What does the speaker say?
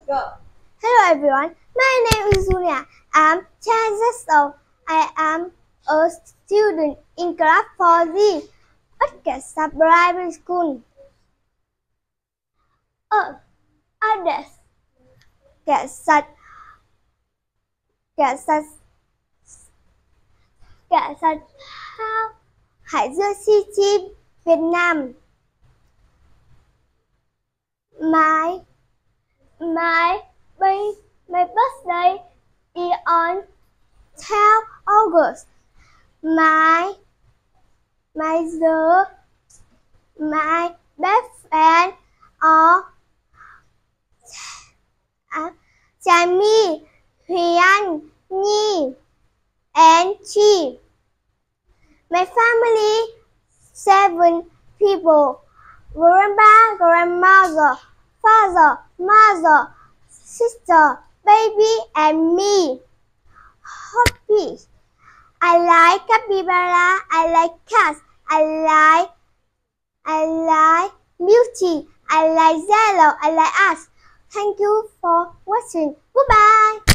Go. Hello everyone, my name is Julia. I'm 10 years old. I am a student in class 4G at Kesa Primary School. Others. Kesa Hải Dương Sea Chim, Việt Nam. My birthday is on 10 August. My best friend are Jamie, Huyền, Nhi, and Chi. My family 7 people: grandpa, grandmother, father, mother, sister, baby, and me. Hobbies: I like capybara, I like cats, I like beauty, I like yellow, I like art. Thank you for watching. Goodbye.